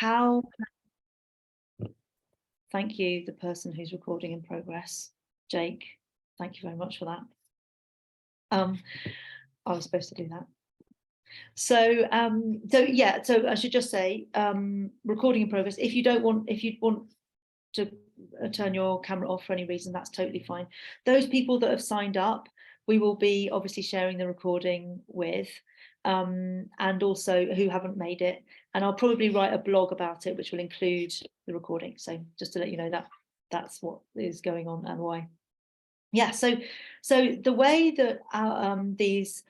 How, thank you, the person who's recording in progress, Jake, thank you very much for that. I was supposed to do that. So yeah, so I should just say, recording in progress. If you want to turn your camera off for any reason, that's totally fine. Those people that have signed up, we will be obviously sharing the recording with, and also who haven't made it. And I'll probably write a blog about it, which will include the recording. So just to let you know that that's what is going on and why. Yeah, so the way that these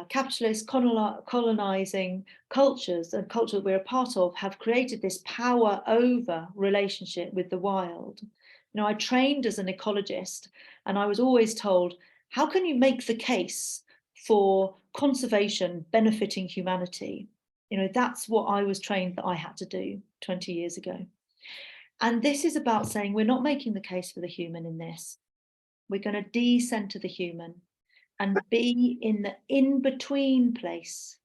capitalist colonizing cultures and culture that we're a part of have created this power over relationship with the wild. You know, I trained as an ecologist, and I was always told, how can you make the case for conservation benefiting humanity? You know, that's what I was trained that I had to do 20 years ago. And this is about saying we're not making the case for the human in this. We're going to de-center the human and be in the in-between place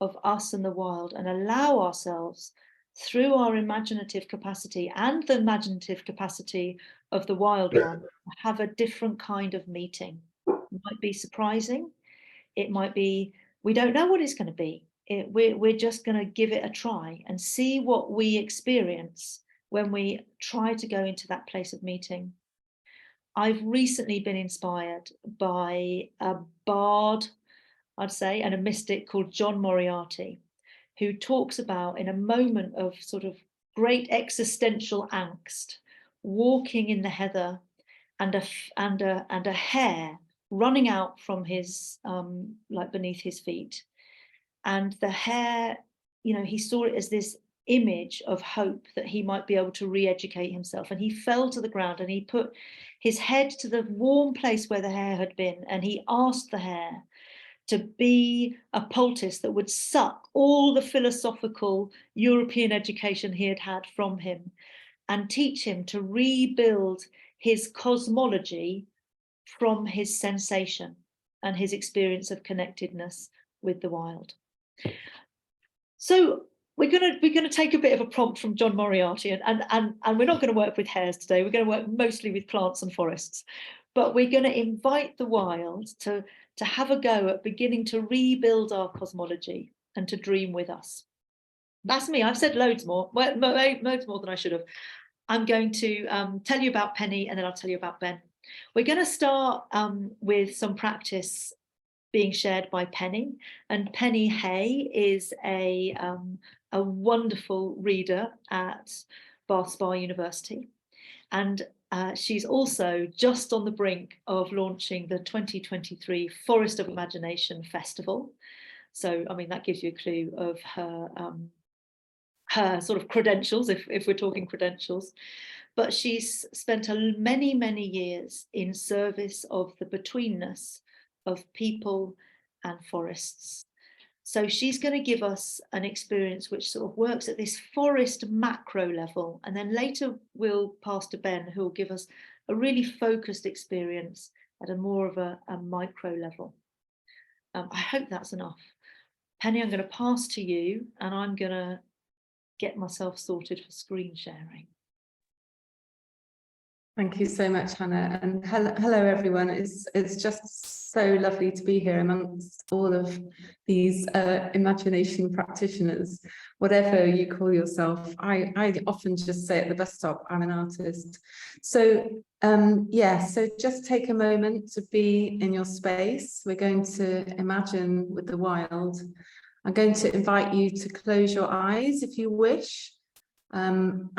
of us and the wild, and allow ourselves, through our imaginative capacity and the imaginative capacity of the wild one, to have a different kind of meeting. It might be surprising. It might be, we don't know what it's going to be. We're just going to give it a try and see what we experience when we try to go into that place of meeting. I've recently been inspired by a bard, I'd say, and a mystic called John Moriarty, who talks about, in a moment of sort of great existential angst, walking in the heather and a hare running out from his like beneath his feet, and the hare, you know, he saw it as this image of hope that he might be able to re-educate himself, and he fell to the ground and he put his head to the warm place where the hare had been, and he asked the hare to be a poultice that would suck all the philosophical European education he had had from him and teach him to rebuild his cosmology from his sensation and his experience of connectedness with the wild. So we're going to take a bit of a prompt from John Moriarty, and we're not going to work with hares today. We're going to work mostly with plants and forests, but we're going to invite the wild to have a go at beginning to rebuild our cosmology and to dream with us. That's me. I've said loads more, loads more than I should have. I'm going to tell you about Penny, and then I'll tell you about Ben. We're going to start with some practice being shared by Penny, and Penny Hay is a wonderful reader at Bath Spa University, and she's also just on the brink of launching the 2023 Forest of Imagination Festival. So, I mean, that gives you a clue of her sort of credentials, if we're talking credentials. But she's spent many, many years in service of the betweenness of people and forests. So she's going to give us an experience which sort of works at this forest macro level, and then later we'll pass to Ben, who will give us a really focused experience at a more of a micro level. I hope that's enough. Penny, I'm going to pass to you, and I'm going to get myself sorted for screen sharing. Thank you so much, Hannah, and hello everyone. It's just so lovely to be here amongst all of these imagination practitioners, whatever you call yourself. I often just say at the bus stop, I'm an artist. So yeah, so just take a moment to be in your space. We're going to imagine with the wild. I'm going to invite you to close your eyes if you wish, and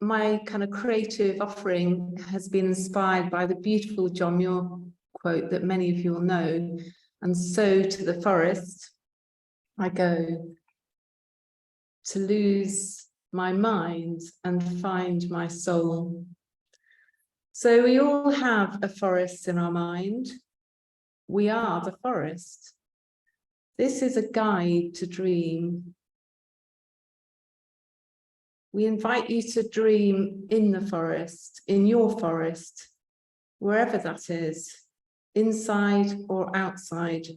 my kind of creative offering has been inspired by the beautiful John Muir quote that many of you will know. And so to the forest I go, to lose my mind and find my soul. So we all have a forest in our mind. We are the forest. This is a guide to dream. We invite you to dream in the forest, in your forest, wherever that is, inside or outside.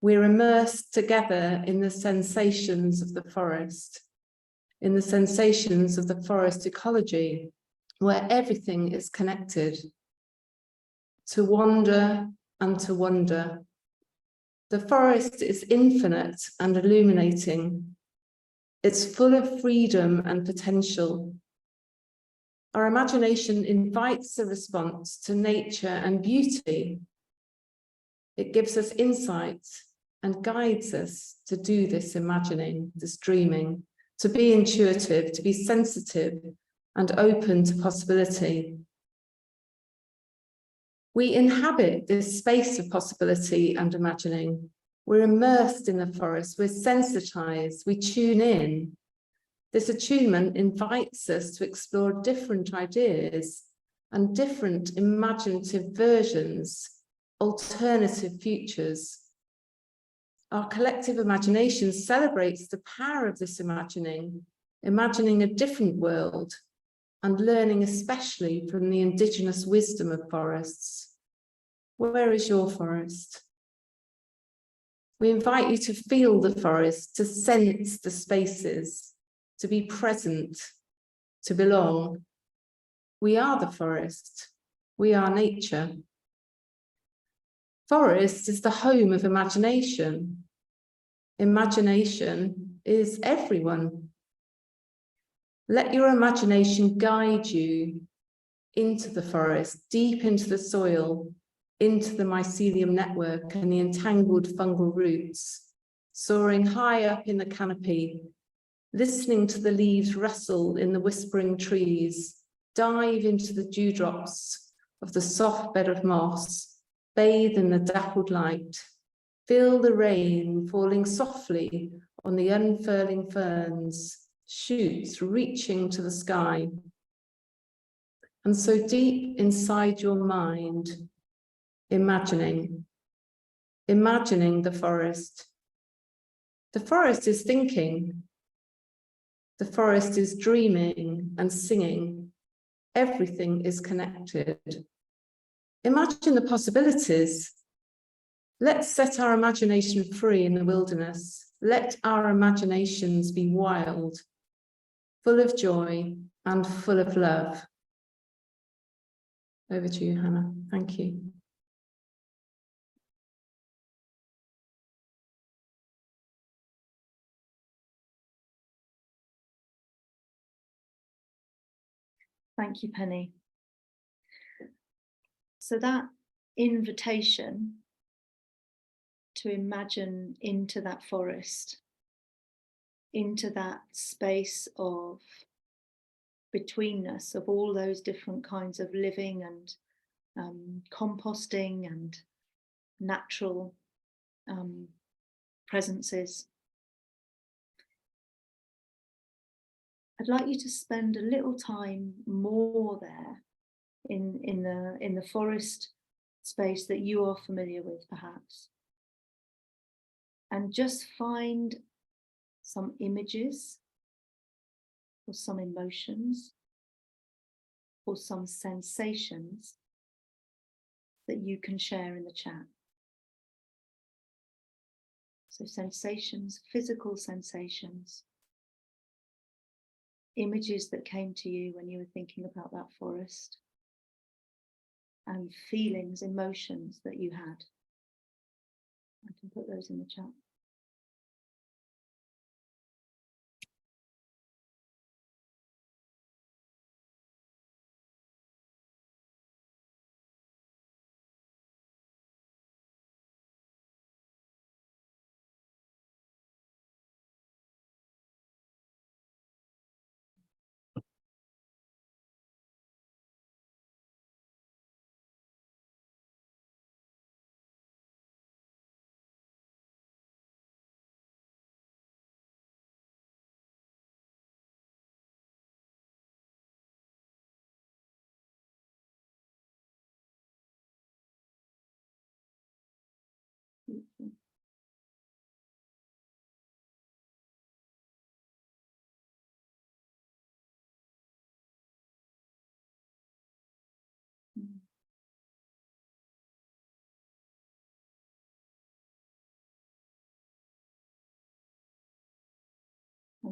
We're immersed together in the sensations of the forest. in the sensations of the forest ecology, where everything is connected. To wander and to wonder. The forest is infinite and illuminating. It's full of freedom and potential. Our imagination invites a response to nature and beauty. It gives us insight and guides us to do this imagining, this dreaming, to be intuitive, to be sensitive and open to possibility. We inhabit this space of possibility and imagining. We're immersed in the forest, we're sensitized, we tune in. This attunement invites us to explore different ideas and different imaginative versions, alternative futures. Our collective imagination celebrates the power of this imagining a different world, and learning especially from the indigenous wisdom of forests. Where is your forest? We invite you to feel the forest, to sense the spaces, to be present, to belong. We are the forest. We are nature. Forest is the home of imagination. Imagination is everyone. Let your imagination guide you into the forest, deep into the soil, into the mycelium network and the entangled fungal roots, soaring high up in the canopy, listening to the leaves rustle in the whispering trees, dive into the dewdrops of the soft bed of moss, bathe in the dappled light, feel the rain falling softly on the unfurling ferns, shoots reaching to the sky. And so deep inside your mind, imagining the forest. The forest is thinking. The forest is dreaming and singing. Everything is connected. Imagine the possibilities. Let's set our imagination free in the wilderness. Let our imaginations be wild, full of joy and full of love. Over to you, Hannah. Thank you. Thank you, Penny. So that invitation to imagine into that forest, into that space of betweenness of all those different kinds of living and composting and natural presences. I'd like you to spend a little time more there in the forest space that you are familiar with, perhaps, and just find some images or some emotions or some sensations that you can share in the chat. So sensations, physical sensations, images that came to you when you were thinking about that forest, and feelings, emotions that you had. I can put those in the chat.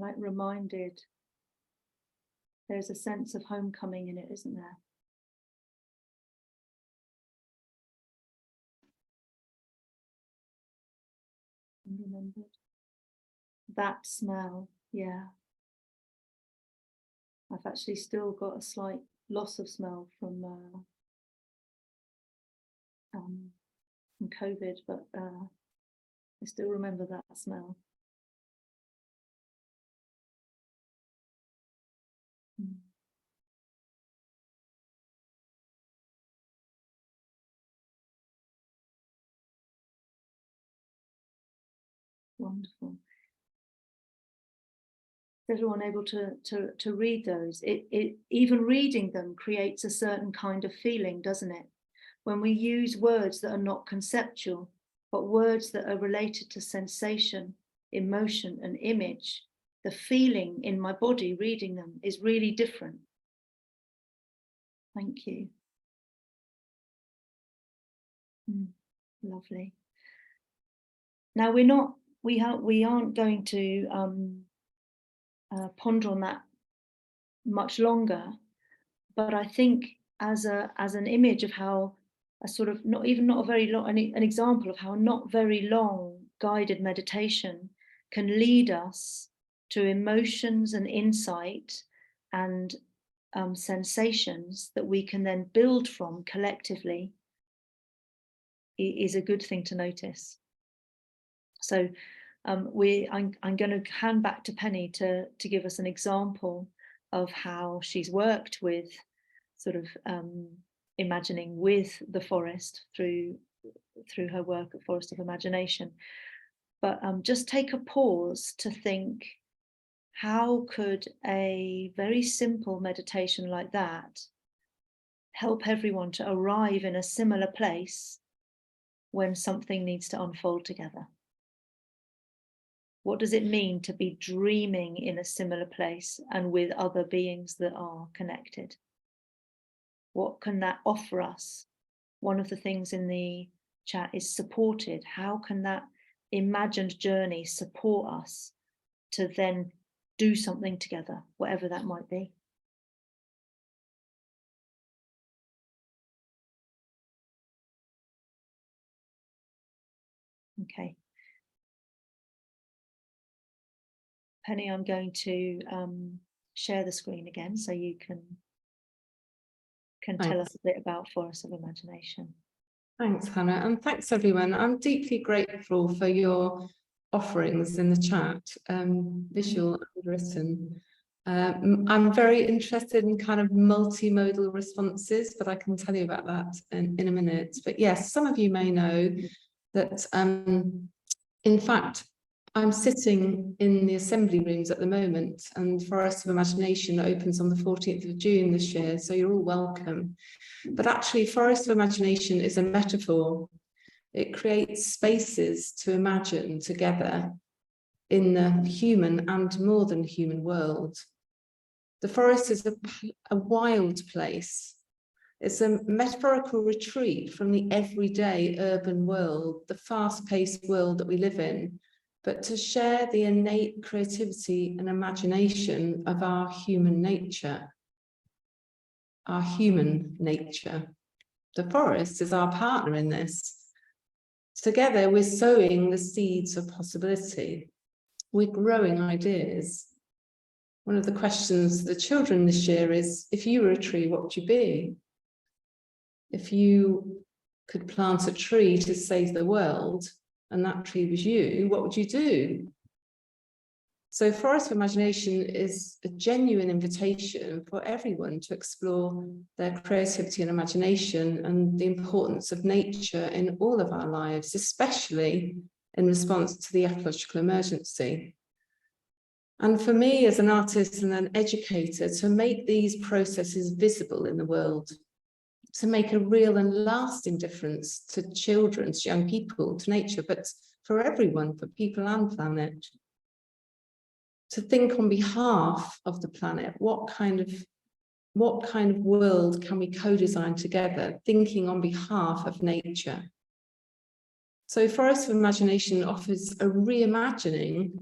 like reminded. There's a sense of homecoming in it, isn't there? Remembered. That smell, yeah. I've actually still got a slight loss of smell from COVID, but I still remember that smell. Wonderful. Is everyone able to read those? Even reading them creates a certain kind of feeling, doesn't it? When we use words that are not conceptual, but words that are related to sensation, emotion, and image, the feeling in my body reading them is really different. Thank you. Lovely. Now we aren't going to ponder on that much longer, but I think as an image of how a sort of not a very long, an example of how not very long guided meditation can lead us to emotions and insight and sensations that we can then build from collectively, is a good thing to notice. So I'm going to hand back to Penny to give us an example of how she's worked with sort of imagining with the forest through her work at Forest of Imagination. But just take a pause to think, how could a very simple meditation like that help everyone to arrive in a similar place when something needs to unfold together? What does it mean to be dreaming in a similar place and with other beings that are connected? What can that offer us? One of the things in the chat is supported. How can that imagined journey support us to then do something together, whatever that might be? Okay. Penny, I'm going to share the screen again so you can tell us a bit about Forest of Imagination. Thanks, Hannah, and thanks everyone. I'm deeply grateful for your offerings in the chat, visual and written. I'm very interested in kind of multimodal responses, but I can tell you about that in a minute. But yes, some of you may know that in fact, I'm sitting in the assembly rooms at the moment, and Forest of Imagination opens on the 14th of June this year, so you're all welcome. But actually, Forest of Imagination is a metaphor. It creates spaces to imagine together in the human and more than human world. The forest is a wild place. It's a metaphorical retreat from the everyday urban world, the fast-paced world that we live in, but to share the innate creativity and imagination of our human nature. Our human nature. The forest is our partner in this. Together, we're sowing the seeds of possibility. We're growing ideas. One of the questions to the children this year is, if you were a tree, what would you be? If you could plant a tree to save the world, and that tree was you, what would you do? So Forest of Imagination is a genuine invitation for everyone to explore their creativity and imagination and the importance of nature in all of our lives, especially in response to the ecological emergency. And for me as an artist and an educator, to make these processes visible in the world, to make a real and lasting difference to children, to young people, to nature, but for everyone, for people and planet. To think on behalf of the planet, what kind of world can we co-design together, thinking on behalf of nature? So Forest of Imagination offers a reimagining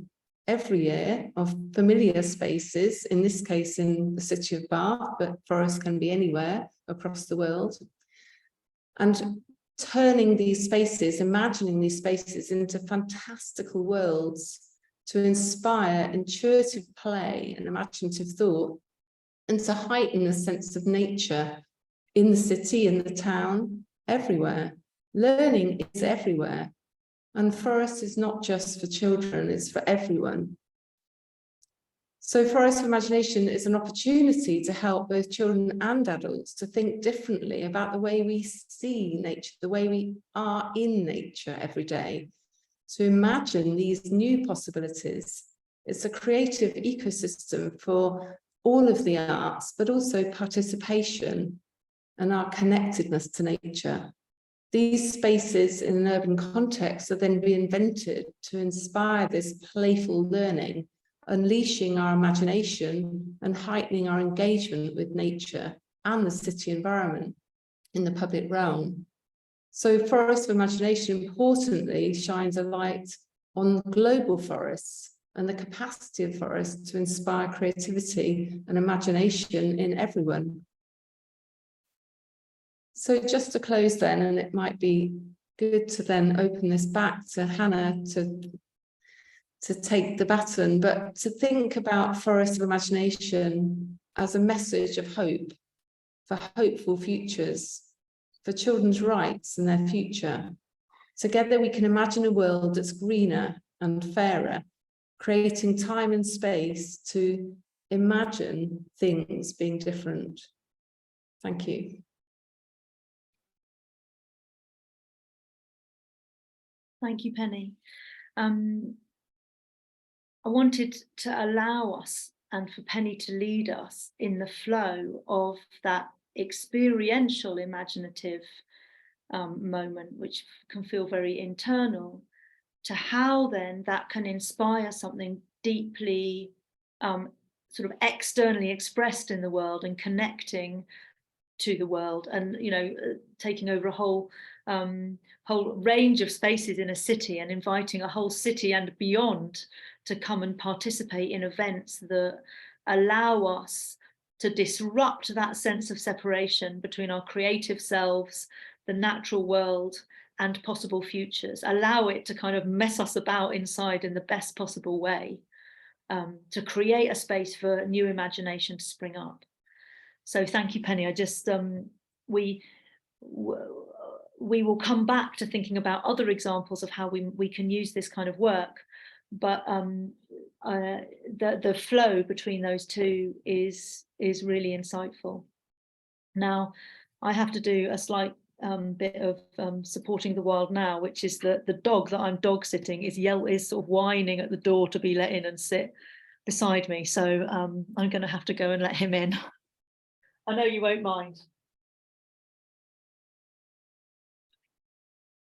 every year of familiar spaces, in this case in the city of Bath, but forests can be anywhere across the world, and turning these spaces, imagining these spaces into fantastical worlds to inspire intuitive play and imaginative thought, and to heighten the sense of nature in the city, in the town, everywhere. Learning is everywhere. And forest is not just for children, it's for everyone. So Forest of Imagination is an opportunity to help both children and adults to think differently about the way we see nature, the way we are in nature every day, to imagine these new possibilities. It's a creative ecosystem for all of the arts, but also participation and our connectedness to nature. These spaces in an urban context are then reinvented to inspire this playful learning, unleashing our imagination and heightening our engagement with nature and the city environment in the public realm. So Forest of Imagination, importantly, shines a light on global forests and the capacity of forests to inspire creativity and imagination in everyone. So just to close then, and it might be good to then open this back to Hannah to take the baton, but to think about Forest of Imagination as a message of hope, for hopeful futures, for children's rights and their future. Together we can imagine a world that's greener and fairer, creating time and space to imagine things being different. Thank you. Thank you, Penny. I wanted to allow us and for Penny to lead us in the flow of that experiential imaginative moment, which can feel very internal, to how then that can inspire something deeply sort of externally expressed in the world and connecting to the world, and taking over a whole range of spaces in a city and inviting a whole city and beyond to come and participate in events that allow us to disrupt that sense of separation between our creative selves, the natural world, and possible futures. Allow it to kind of mess us about inside in the best possible way, to create a space for new imagination to spring up. So thank you, Penny. I just we will come back to thinking about other examples of how we can use this kind of work, but the flow between those two is really insightful. Now, I have to do a slight bit of supporting the wild now, which is that the dog that I'm dog sitting is sort of whining at the door to be let in and sit beside me. So I'm going to have to go and let him in. I know you won't mind.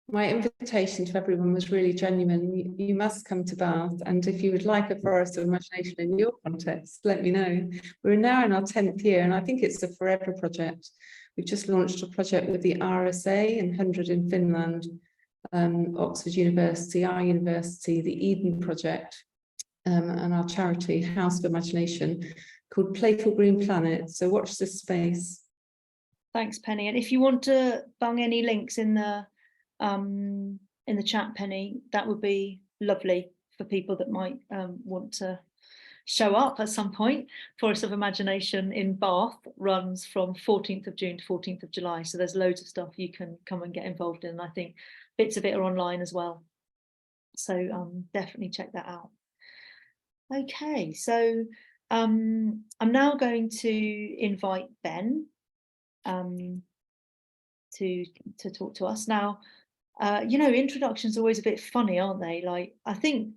My invitation to everyone was really genuine. You must come to Bath, and if you would like a Forest of Imagination in your context, let me know. We're now in our 10th year, and I think it's a forever project. We've just launched a project with the RSA and 100 in Finland, Oxford University, our university, the Eden Project, and our charity, House of Imagination, called Playful Green Planet. So watch this space. Thanks, Penny. And if you want to bung any links in the chat, Penny, that would be lovely for people that might want to show up at some point. Forest of Imagination in Bath runs from 14th of June to 14th of July. So there's loads of stuff you can come and get involved in. I think bits of it are online as well. So definitely check that out. Okay, so I'm now going to invite Ben to talk to us. Now, introductions are always a bit funny, aren't they? Like, I think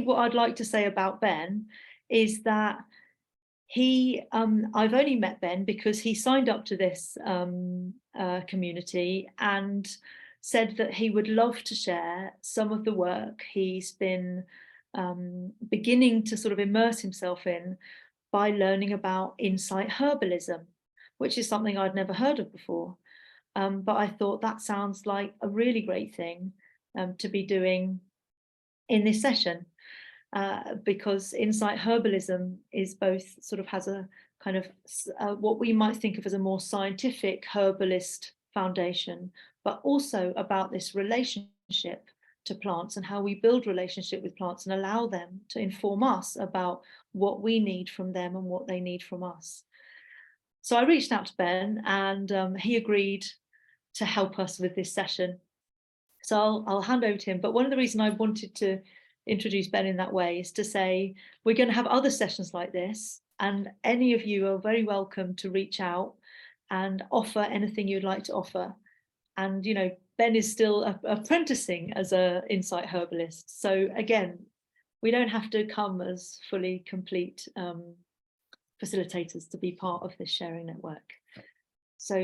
what I'd like to say about Ben is that I've only met Ben because he signed up to this community and said that he would love to share some of the work he's been beginning to sort of immerse himself in by learning about Insight Herbalism, which is something I'd never heard of before. But I thought that sounds like a really great thing to be doing in this session. because Insight Herbalism is both sort of has a kind of what we might think of as a more scientific herbalist foundation, but also about this relationship to plants and how we build relationship with plants and allow them to inform us about what we need from them and what they need from us. So I reached out to Ben, and he agreed to help us with this session. So I'll hand over to him. But one of the reasons I wanted to introduce Ben in that way is to say we're going to have other sessions like this, and any of you are very welcome to reach out and offer anything you'd like to offer. And, you know, Ben is still apprenticing as an Insight Herbalist. So again, we don't have to come as fully complete facilitators to be part of this sharing network. So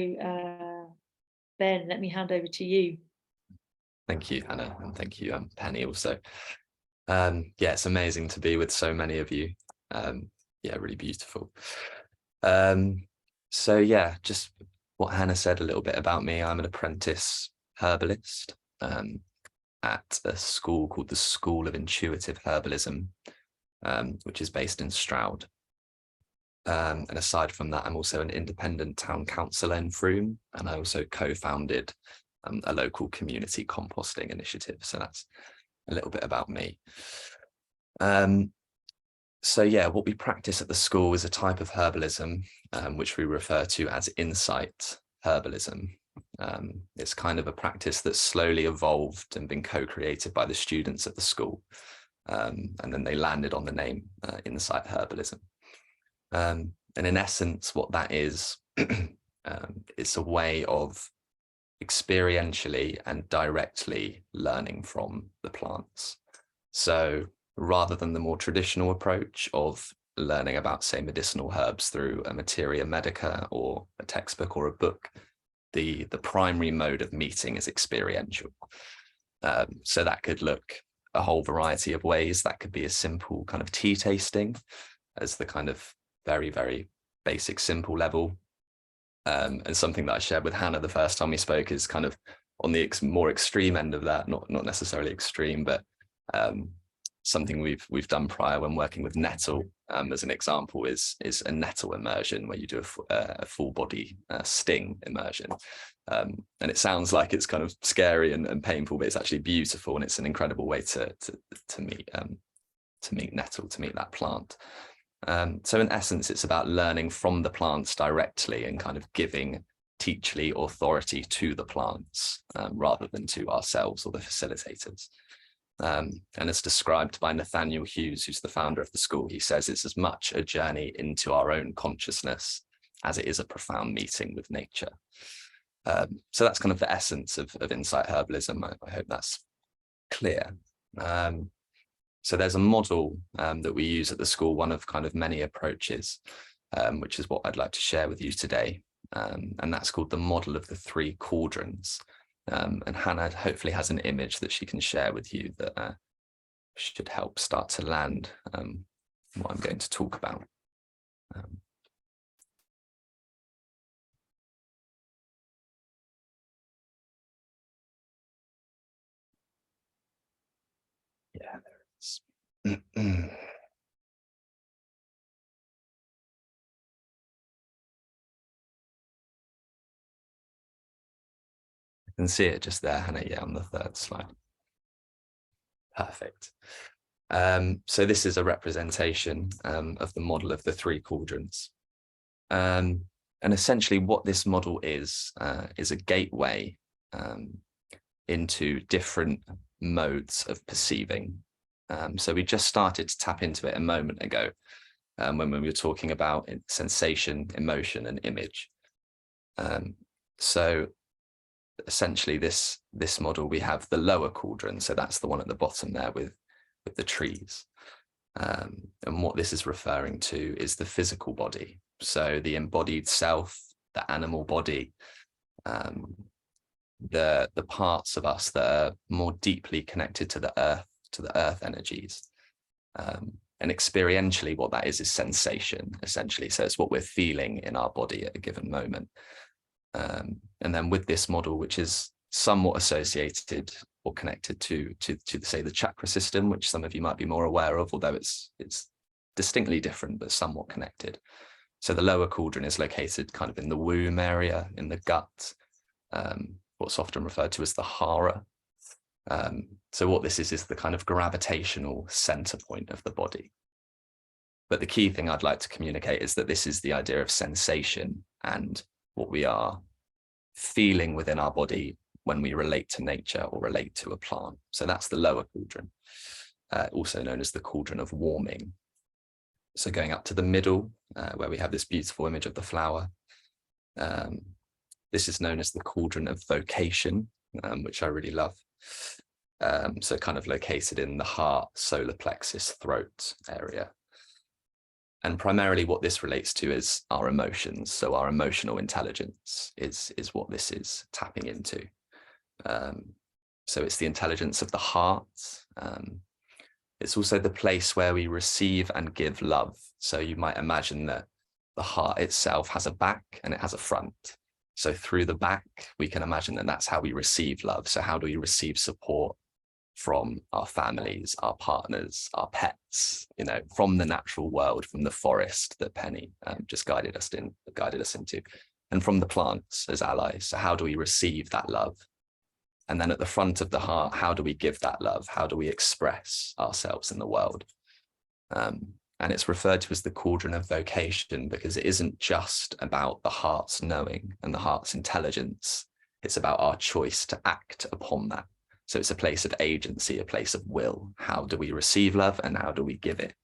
Ben, let me hand over to you. Thank you, Hannah, and thank you, Penny, also. Yeah, it's amazing to be with so many of you. Yeah, really beautiful. So yeah, just what Hannah said a little bit about me. I'm an apprentice herbalist at a school called the School of Intuitive Herbalism, which is based in Stroud. And aside from that, I'm also an independent town councillor in Frome, and I also co-founded a local community composting initiative. So that's a little bit about me. So yeah, what we practice at the school is a type of herbalism, which we refer to as Insight Herbalism. It's kind of a practice that's slowly evolved and been co-created by the students at the school. And then they landed on the name Insight Herbalism. And in essence, what that is, it's a way of experientially and directly learning from the plants. So rather than the more traditional approach of learning about, say, medicinal herbs through a materia medica or a textbook or a book, the primary mode of meeting is experiential. So that could look a whole variety of ways. That could be a simple kind of tea tasting as the kind of very, very basic, simple level. And something that I shared with Hannah the first time we spoke is kind of on the more extreme end of that, not necessarily extreme, but something we've done prior when working with nettle, as an example, is a nettle immersion where you do a full body sting immersion. And it sounds like it's kind of scary and painful, but it's actually beautiful, and it's an incredible way to meet nettle, to meet that plant. So in essence, it's about learning from the plants directly and kind of giving teacherly authority to the plants rather than to ourselves or the facilitators. And as described by Nathaniel Hughes, who's the founder of the school, he says it's as much a journey into our own consciousness as it is a profound meeting with nature. So that's kind of the essence of Insight Herbalism. I hope that's clear. So there's a model that we use at the school, one of kind of many approaches, which is what I'd like to share with you today. And that's called the model of the three cauldrons. And Hannah hopefully has an image that she can share with you that should help start to land what I'm going to talk about. Yeah, there it is. I can see it just there, Hannah, yeah, on the third slide. Perfect. So this is a representation of the model of the three cauldrons. And essentially what this model is a gateway into different modes of perceiving. So we just started to tap into it a moment ago when we were talking about sensation, emotion, and image. So essentially this model, we have the lower cauldron, so that's the one at the bottom there with the trees. And what this is referring to is the physical body, so the embodied self, the animal body, the parts of us that are more deeply connected to the earth energies. And experientially what that is sensation, essentially. So it's what we're feeling in our body at a given moment. And then with this model, which is somewhat associated or connected to say the chakra system, which some of you might be more aware of, although it's distinctly different but somewhat connected. So the lower cauldron is located kind of in the womb area, in the gut, what's often referred to as the hara. So what this is the kind of gravitational center point of the body. But the key thing I'd like to communicate is that this is the idea of sensation and what we are feeling within our body when we relate to nature or relate to a plant. So that's the lower cauldron, also known as the cauldron of warming. So going up to the middle, where we have this beautiful image of the flower, this is known as the cauldron of vocation, which I really love. So kind of located in the heart, solar plexus, throat area. And primarily what this relates to is our emotions. So our emotional intelligence is what this is tapping into. So it's the intelligence of the heart. It's also the place where we receive and give love. So you might imagine that the heart itself has a back and it has a front. So through the back, we can imagine that that's how we receive love. So how do we receive support from our families, our partners, our pets, you know, from the natural world, from the forest that Penny just guided us into, and from the plants as allies. So how do we receive that love? And then at the front of the heart, how do we give that love? How do we express ourselves in the world? And it's referred to as the cauldron of vocation because it isn't just about the heart's knowing and the heart's intelligence. It's about our choice to act upon that. So it's a place of agency, a place of will. How do we receive love and how do we give it?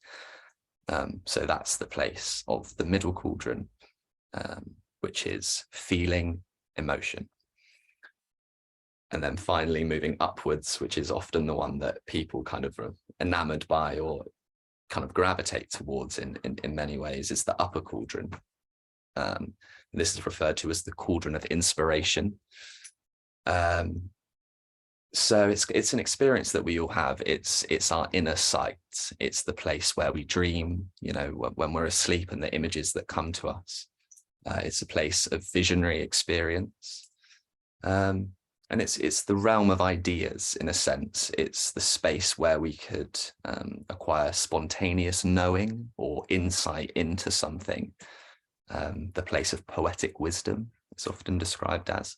So that's the place of the middle cauldron, which is feeling, emotion. And then finally moving upwards, which is often the one that people kind of are enamored by or kind of gravitate towards in many ways, is the upper cauldron. This is referred to as the cauldron of inspiration. So it's an experience that we all have. It's our inner sight. It's the place where we dream, you know, when we're asleep, and the images that come to us. It's a place of visionary experience. And it's the realm of ideas, in a sense. It's the space where we could acquire spontaneous knowing or insight into something. The place of poetic wisdom, it's often described as.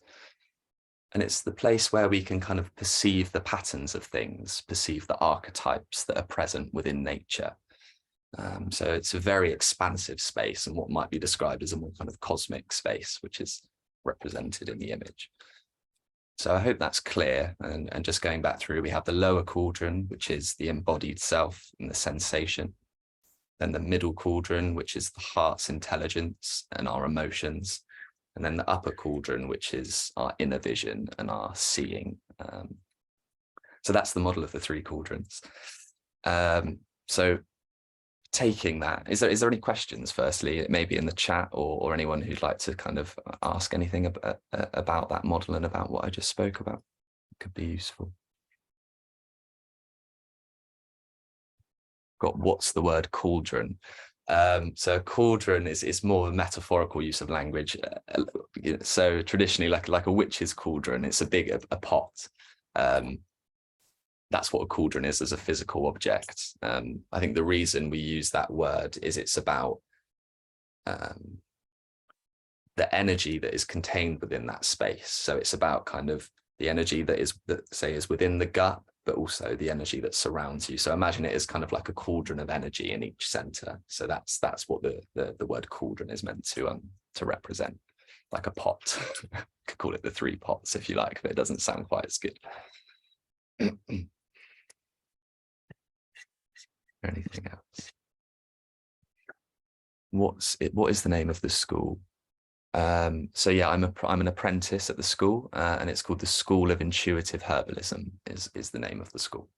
And it's the place where we can kind of perceive the patterns of things, perceive the archetypes that are present within nature. So it's a very expansive space and what might be described as a more kind of cosmic space, which is represented in the image. So I hope that's clear. And just going back through, we have the lower cauldron, which is the embodied self and the sensation. Then the middle cauldron, which is the heart's intelligence and our emotions. And then the upper cauldron, which is our inner vision and our seeing. So that's the model of the three cauldrons. So taking that, is there any questions, firstly, maybe in the chat or anyone who'd like to kind of ask anything about that model and about what I just spoke about? It could be useful. Got what's the word cauldron? So cauldron is more a metaphorical use of language. So traditionally, like a witch's cauldron, it's a pot. That's what a cauldron is as a physical object. I think the reason we use that word is it's about the energy that is contained within that space. So it's about kind of the energy that is within the gut, but also the energy that surrounds you. So imagine it as kind of like a cauldron of energy in each center. So that's what the word cauldron is meant to represent, like a pot. Could call it the three pots if you like, but it doesn't sound quite as good. Anything else? What is the name of the school? So yeah, I'm an apprentice at the school, and it's called the School of Intuitive Herbalism is the name of the school.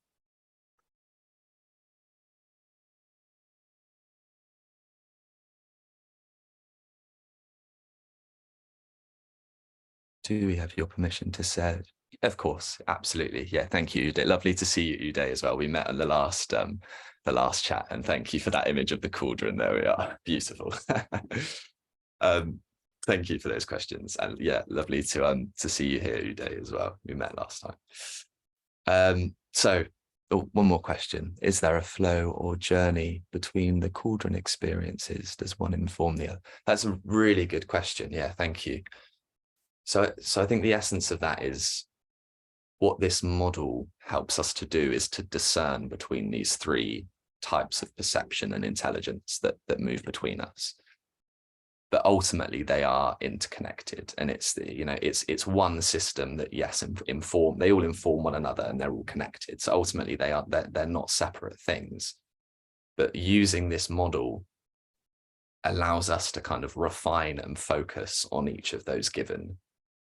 Do we have your permission to say? Of course, absolutely. Yeah, thank you, Uday. Lovely to see you, Uday, as well. We met on the last chat, and thank you for that image of the cauldron. There we are. Beautiful. Thank you for those questions, and yeah, lovely to see you here, Uday, as well. We met last time. So one more question. Is there a flow or journey between the cauldron experiences? Does one inform the other? That's a really good question. Yeah, thank you. So I think the essence of that is what this model helps us to do is to discern between these three types of perception and intelligence that move between us. But ultimately they are interconnected, and it's one system that, yes, they all inform one another, and they're all connected. So ultimately they're not separate things, but using this model allows us to kind of refine and focus on each of those given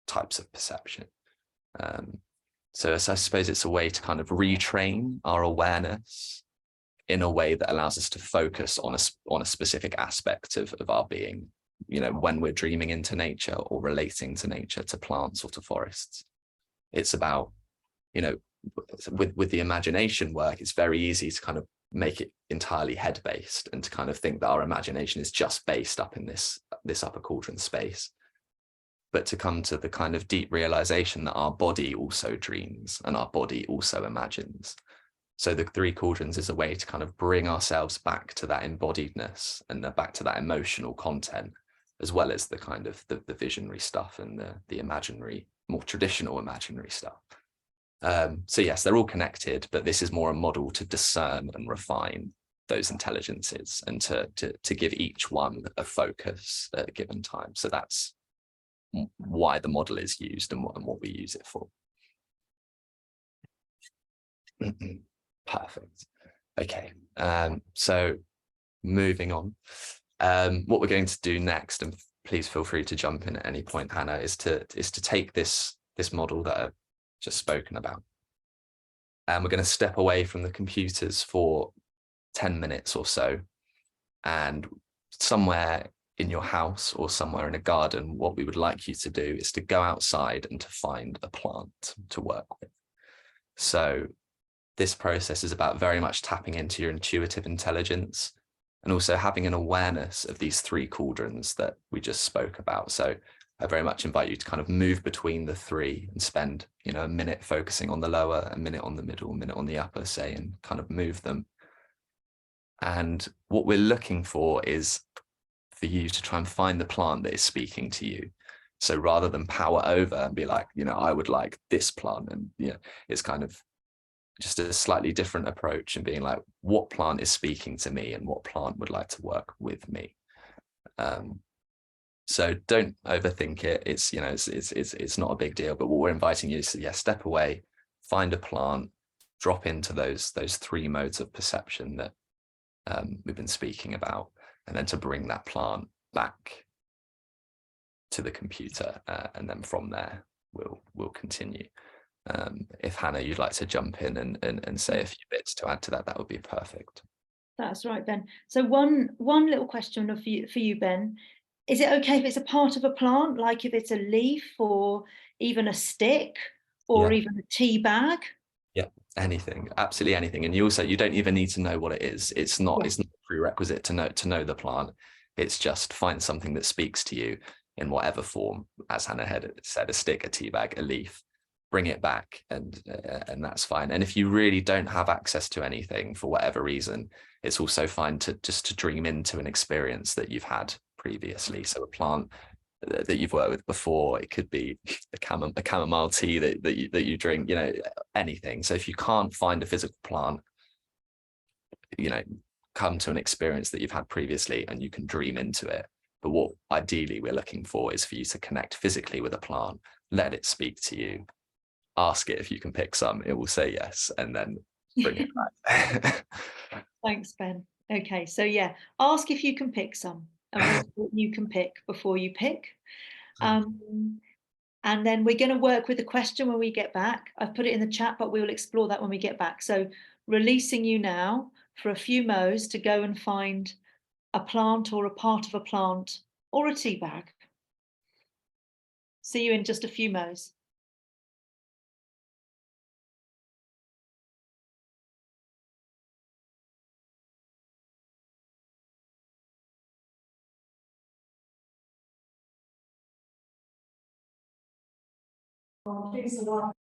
types of perception. So I suppose it's a way to kind of retrain our awareness in a way that allows us to focus on a specific aspect of our being, when we're dreaming into nature or relating to nature, to plants or to forests. It's about, with the imagination work, it's very easy to kind of make it entirely head-based and to kind of think that our imagination is just based up in this upper cauldron space. But to come to the kind of deep realization that our body also dreams and our body also imagines. So the three cauldrons is a way to kind of bring ourselves back to that embodiedness and back to that emotional content, as well as the kind of the visionary stuff and the imaginary, more traditional imaginary stuff. So yes, they're all connected, but this is more a model to discern and refine those intelligences and to give each one a focus at a given time. So that's why the model is used and what we use it for. Perfect. Okay, so moving on. What we're going to do next, and please feel free to jump in at any point, Hannah, is to take this model that I've just spoken about, and we're going to step away from the computers for 10 minutes or so, and somewhere in your house or somewhere in a garden, what we would like you to do is to go outside and to find a plant to work with. So this process is about very much tapping into your intuitive intelligence and also having an awareness of these three cauldrons that we just spoke about. So I very much invite you to kind of move between the three and spend, a minute focusing on the lower, a minute on the middle, a minute on the upper, say, and kind of move them. And what we're looking for is for you to try and find the plant that is speaking to you. So rather than power over and be like, I would like this plant, and it's kind of just a slightly different approach and being like, what plant is speaking to me and what plant would like to work with me. So don't overthink it. It's not a big deal, but what we're inviting you is to, step away, find a plant, drop into those three modes of perception that we've been speaking about, and then to bring that plant back to the computer, and then from there we'll continue. If Hannah, you'd like to jump in and say a few bits to add to that, that would be perfect. That's right, Ben. So one little question for you, Ben. Is it okay if it's a part of a plant, like if it's a leaf or even a stick or even a tea bag? Yeah, anything, absolutely anything. And you don't even need to know what it is. It's not a prerequisite to know the plant. It's just find something that speaks to you in whatever form, as Hannah had said, a stick, a tea bag, a leaf. Bring it back, and that's fine. And if you really don't have access to anything for whatever reason, it's also fine to dream into an experience that you've had previously. So a plant that you've worked with before, it could be a chamomile tea that you drink, anything. So if you can't find a physical plant, come to an experience that you've had previously and you can dream into it. But what ideally we're looking for is for you to connect physically with a plant, let it speak to you, ask it if you can pick some, it will say yes, and then bring it back. Thanks, Ben. Okay, so ask if you can pick some, and what you can pick before you pick. And then we're going to work with the question when we get back. I've put it in the chat, but we will explore that when we get back. So releasing you now for a few mo's to go and find a plant or a part of a plant or a tea bag. See you in just a few mo's. Thanks a lot.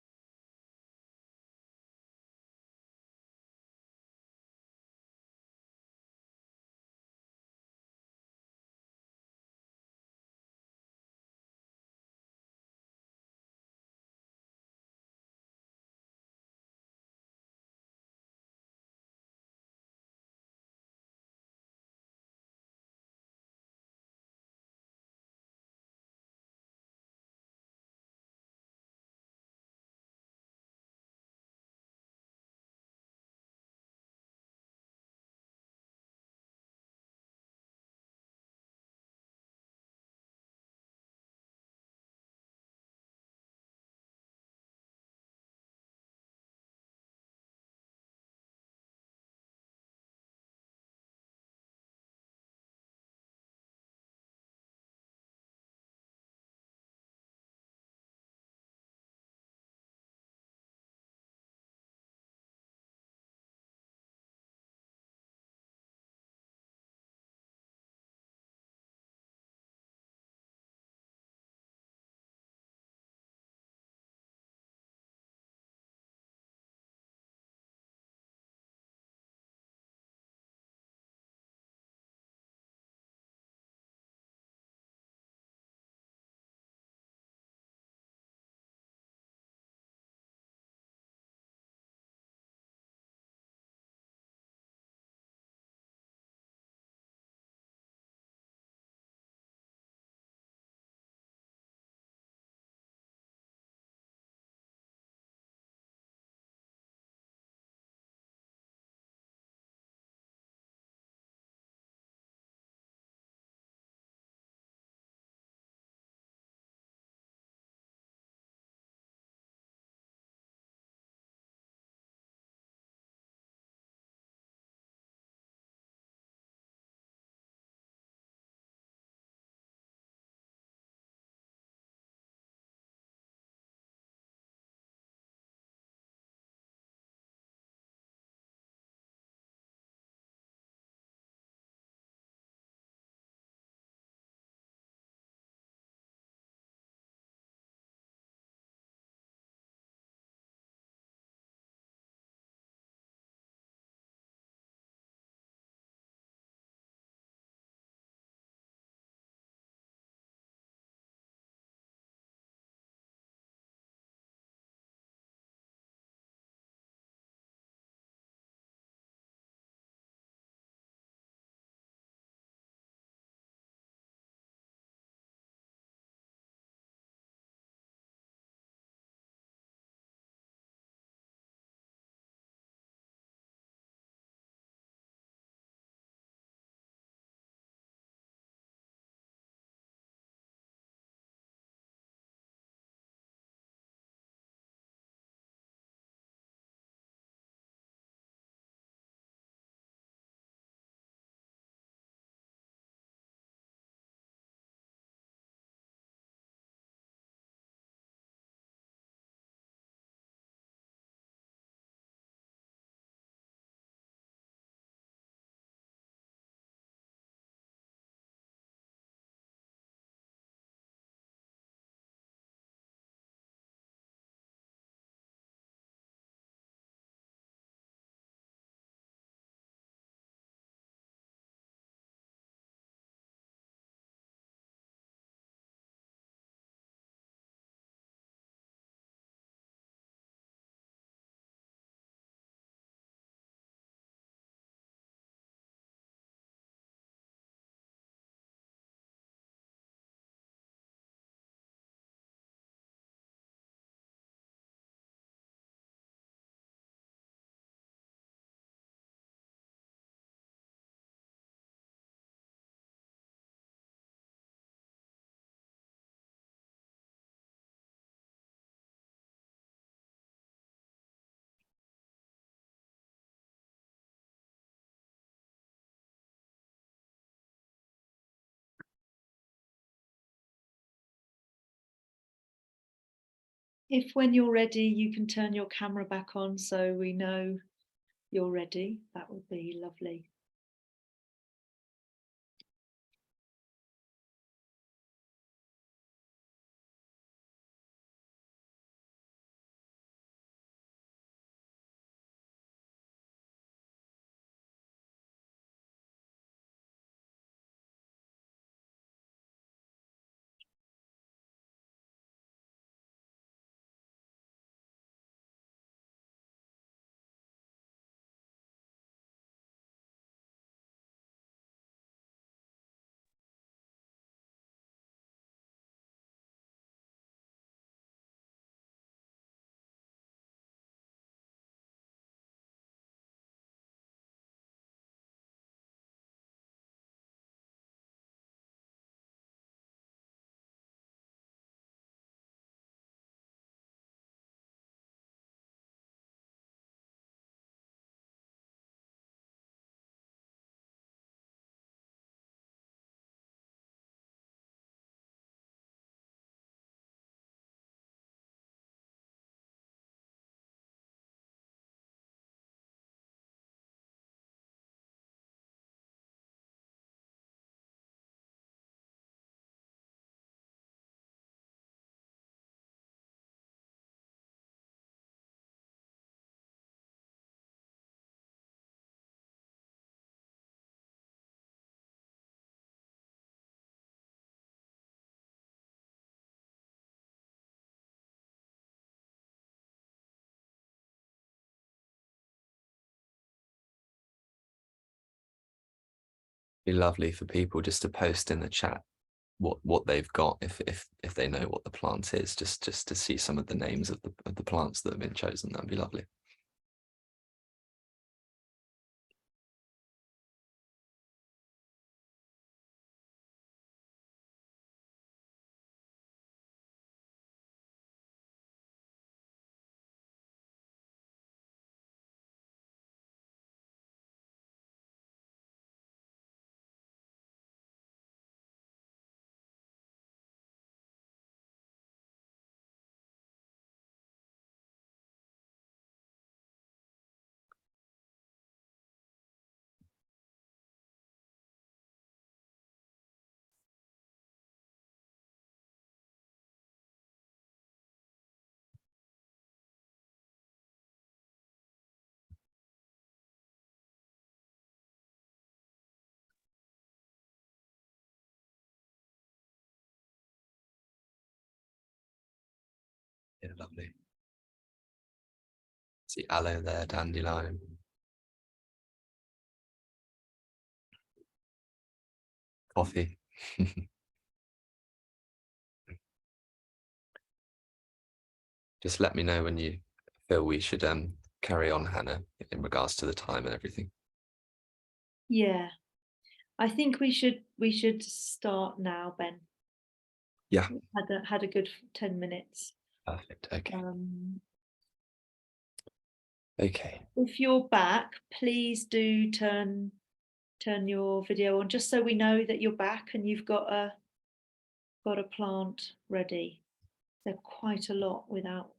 If when you're ready, you can turn your camera back on so we know you're ready, that would be lovely. Be lovely for people just to post in the chat what they've got, if they know what the plant is, just to see some of the names of the plants that have been chosen. That'd be lovely. Yeah, lovely. See aloe there, dandelion. Coffee. Just let me know when you feel we should carry on, Hannah, in regards to the time and everything. Yeah, I think we should start now, Ben. Yeah. Had a good 10 minutes. Perfect. Okay. Okay. If you're back, please do turn your video on, just so we know that you're back and you've got a plant ready. They're quite a lot without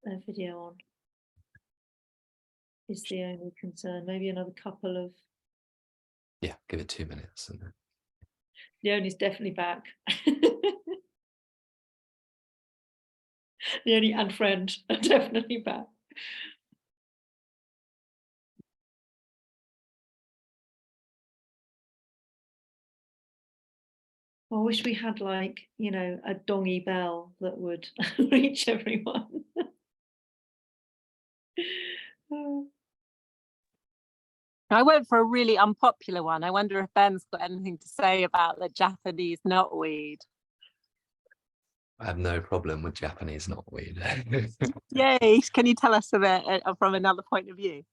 a video on. Is the only concern. Maybe another couple of. Yeah, give it 2 minutes. And then... Leonie's definitely back. Leonie and friend are definitely back. I wish we had, like, you know, a dongy bell that would reach everyone. I went for a really unpopular one. I wonder if Ben's got anything to say about the Japanese knotweed. I have no problem with Japanese knotweed. Yay! Can you tell us a bit from another point of view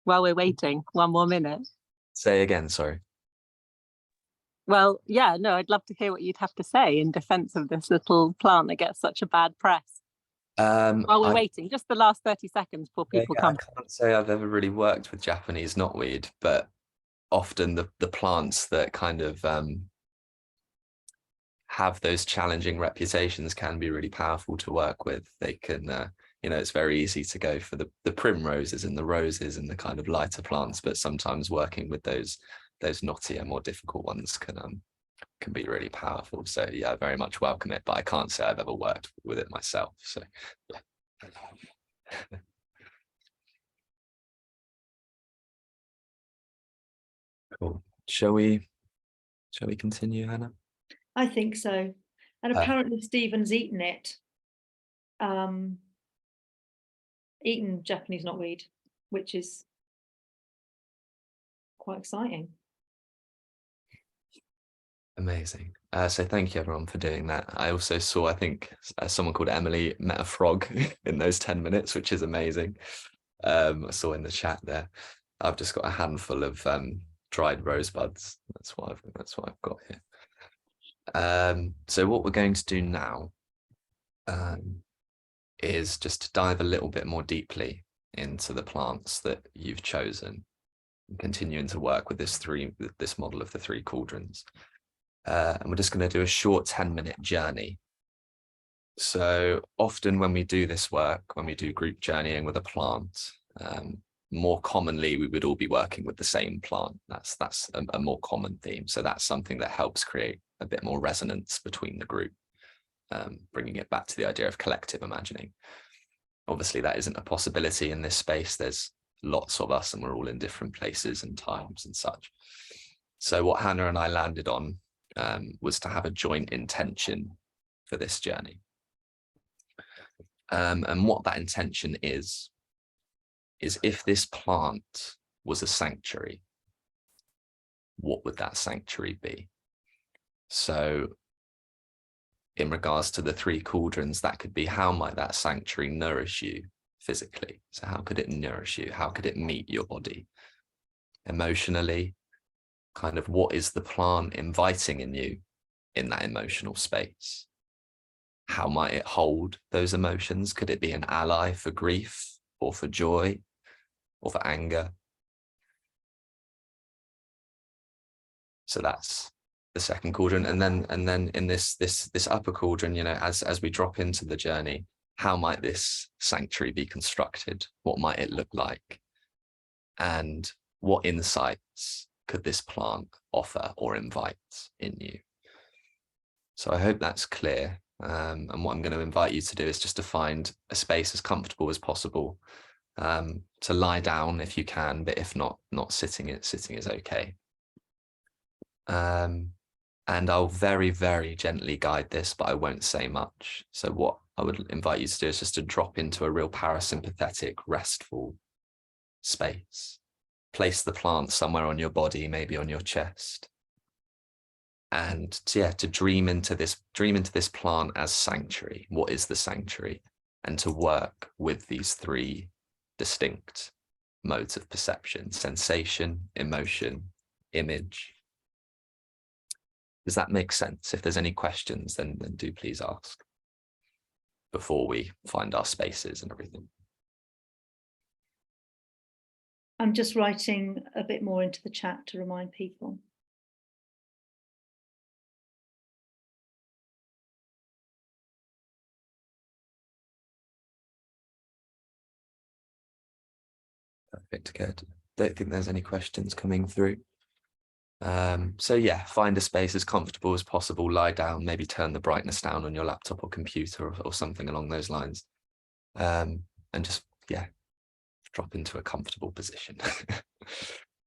while we're waiting? 1 more minute. Say again, sorry. Well, yeah, no, I'd love to hear what you'd have to say in defense of this little plant that gets such a bad press. While we're waiting, just the last 30 seconds before people come. I can't say I've ever really worked with Japanese knotweed, but often the plants that kind of have those challenging reputations can be really powerful to work with. They can, you know, it's very easy to go for the primroses and the roses and the kind of lighter plants, but sometimes working with those knottier, more difficult ones can be really powerful. So yeah, I very much welcome it, but I can't say I've ever worked with it myself. So yeah. Cool. Shall we continue, Hannah? I think so. And apparently Stephen's eaten it. Eaten Japanese knotweed, which is quite exciting. Amazing. So thank you everyone for doing that. I also saw, I think someone called Emily met a frog in those 10 minutes, which is amazing. I saw in the chat there. I've just got a handful of dried rosebuds. That's what I've got here. So what we're going to do now is just to dive a little bit more deeply into the plants that you've chosen, and continuing to work with this model of the 3 cauldrons. And we're just going to do a short 10-minute journey. So often when we do this work, when we do group journeying with a plant, more commonly we would all be working with the same plant. That's a more common theme. So that's something that helps create a bit more resonance between the group, bringing it back to the idea of collective imagining. Obviously that isn't a possibility in this space. There's lots of us and we're all in different places and times and such. So what Hannah and I landed on was to have a joint intention for this journey. And what that intention is if this plant was a sanctuary, what would that sanctuary be? So in regards to the 3 cauldrons, that could be, how might that sanctuary nourish you physically? So how could it nourish you? How could it meet your body? Emotionally, kind of what is the plant inviting in you in that emotional space? How might it hold those emotions? Could it be an ally for grief or for joy or for anger? So that's the second cauldron. And then in this upper cauldron, you know, as we drop into the journey, how might this sanctuary be constructed? What might it look like? And what insights could this plant offer or invite in you? So I hope that's clear. And what I'm going to invite you to do is just to find a space as comfortable as possible, to lie down if you can, but if not sitting, sitting is okay. And I'll very, very gently guide this, but I won't say much. So what I would invite you to do is just to drop into a real parasympathetic, restful space. Place the plant somewhere on your body, maybe on your chest. And to dream into this plant as sanctuary. What is the sanctuary? And to work with these 3 distinct modes of perception: sensation, emotion, image. Does that make sense? If there's any questions, then do please ask before we find our spaces and everything. I'm just writing a bit more into the chat to remind people. Perfect, good. Don't think there's any questions coming through. So yeah, find a space as comfortable as possible, lie down, maybe turn the brightness down on your laptop or computer or something along those lines. And just, yeah, drop into a comfortable position.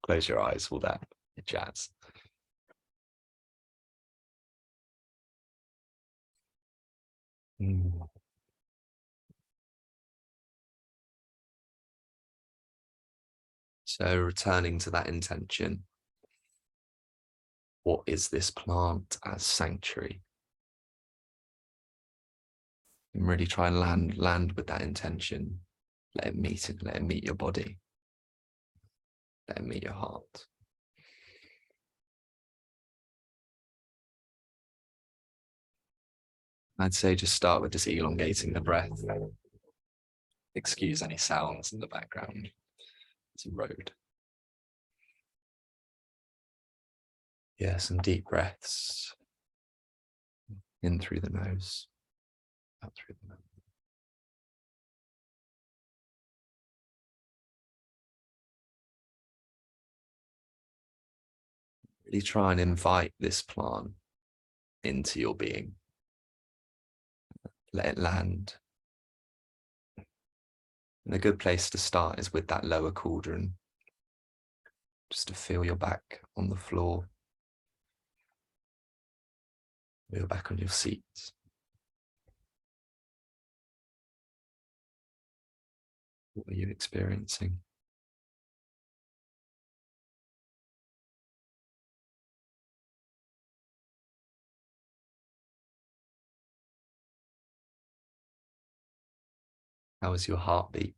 Close your eyes, all that jazz. So returning to that intention. What is this plant as sanctuary? And really try and land with that intention. Let it meet your body. Let it meet your heart. I'd say just start with just elongating the breath. Excuse any sounds in the background. It's a road. Yeah, some deep breaths. In through the nose, out through the mouth. Really try and invite this plant into your being. Let it land. And a good place to start is with that lower cauldron. Just to feel your back on the floor. Feel back on your seat. What are you experiencing? How is your heartbeat?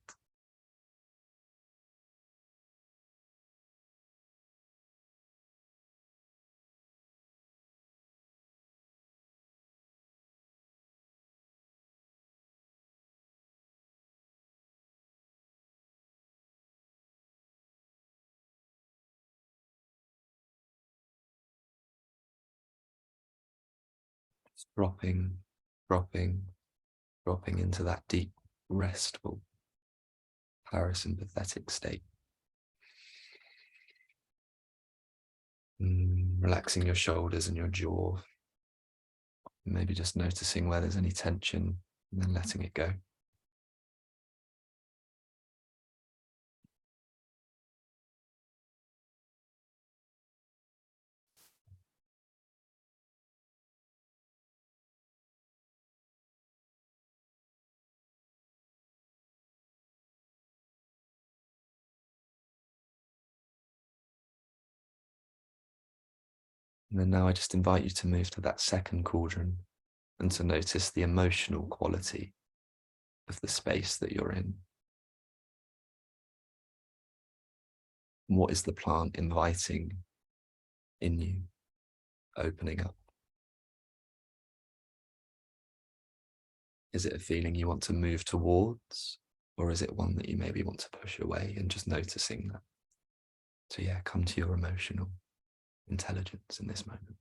Just dropping, dropping, dropping into that deep, restful, parasympathetic state. Relaxing your shoulders and your jaw. Maybe just noticing where there's any tension and then letting it go. And then now I just invite you to move to that second cauldron and to notice the emotional quality of the space that you're in. What is the plant inviting in you, opening up? Is it a feeling you want to move towards, or is it one that you maybe want to push away, and just noticing that? So yeah, come to your emotional intelligence in this moment.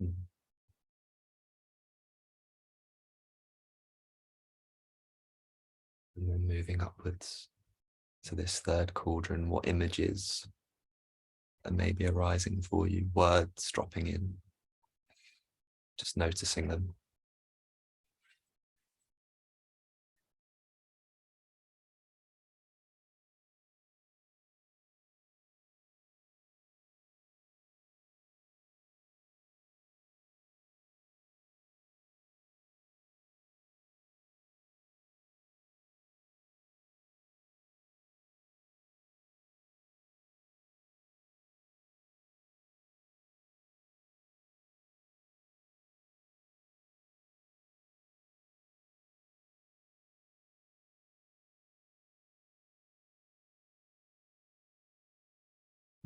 Mm. And then moving upwards to this third cauldron, what images are maybe arising for you, words dropping in, just noticing them.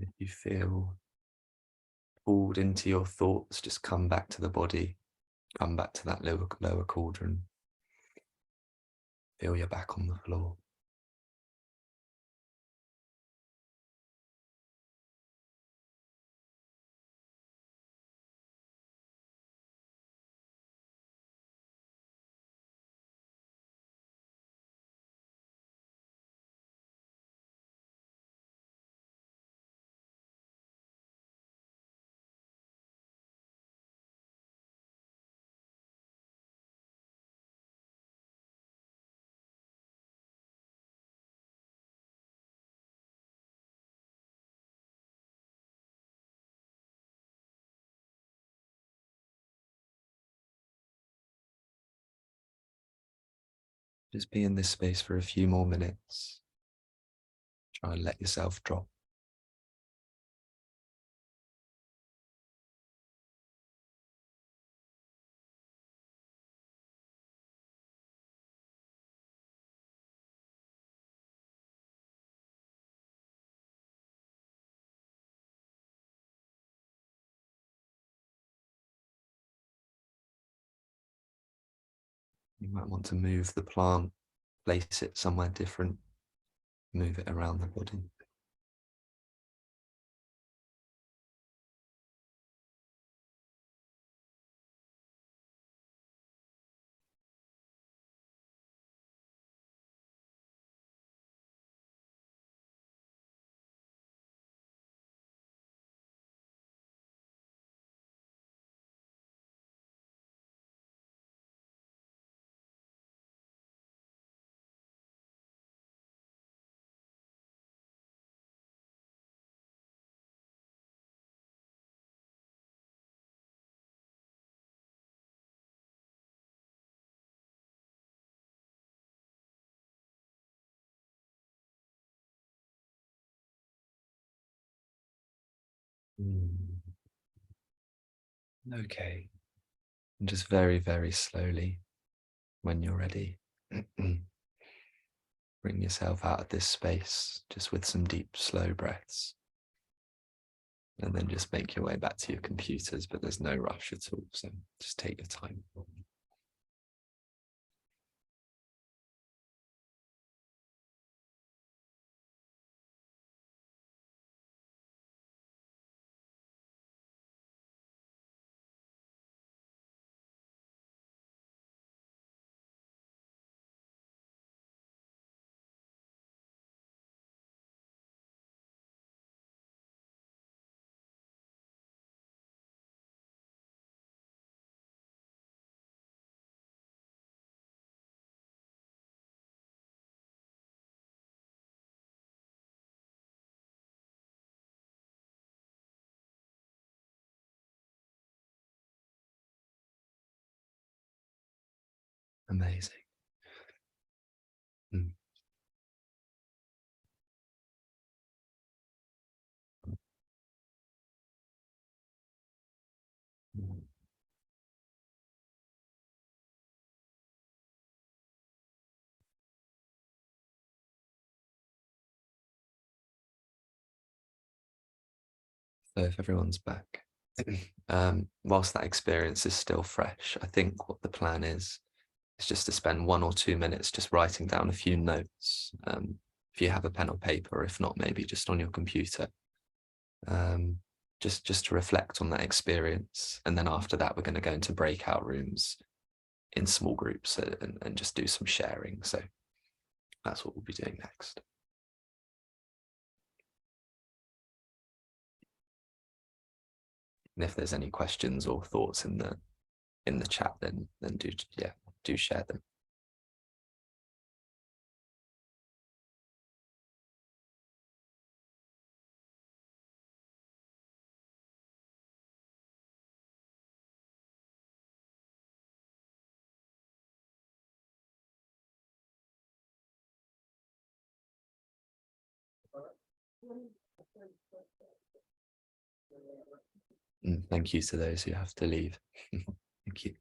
If you feel pulled into your thoughts, just come back to the body, come back to that lower cauldron. Feel your back on the floor. Just be in this space for a few more minutes. Try and let yourself drop. You might want to move the plant, place it somewhere different, move it around the body. Okay. And just very, very slowly, when you're ready, bring yourself out of this space just with some deep, slow breaths. And then just make your way back to your computers, but there's no rush at all. So just take your time. Amazing. So if everyone's back, whilst that experience is still fresh, I think what the plan is just to spend 1 or 2 minutes just writing down a few notes. If you have a pen or paper, if not, maybe just on your computer, just to reflect on that experience. And then after that, we're going to go into breakout rooms in small groups and just do some sharing. So that's what we'll be doing next. And if there's any questions or thoughts in the chat, then do share them. And thank you to those who have to leave. Thank you.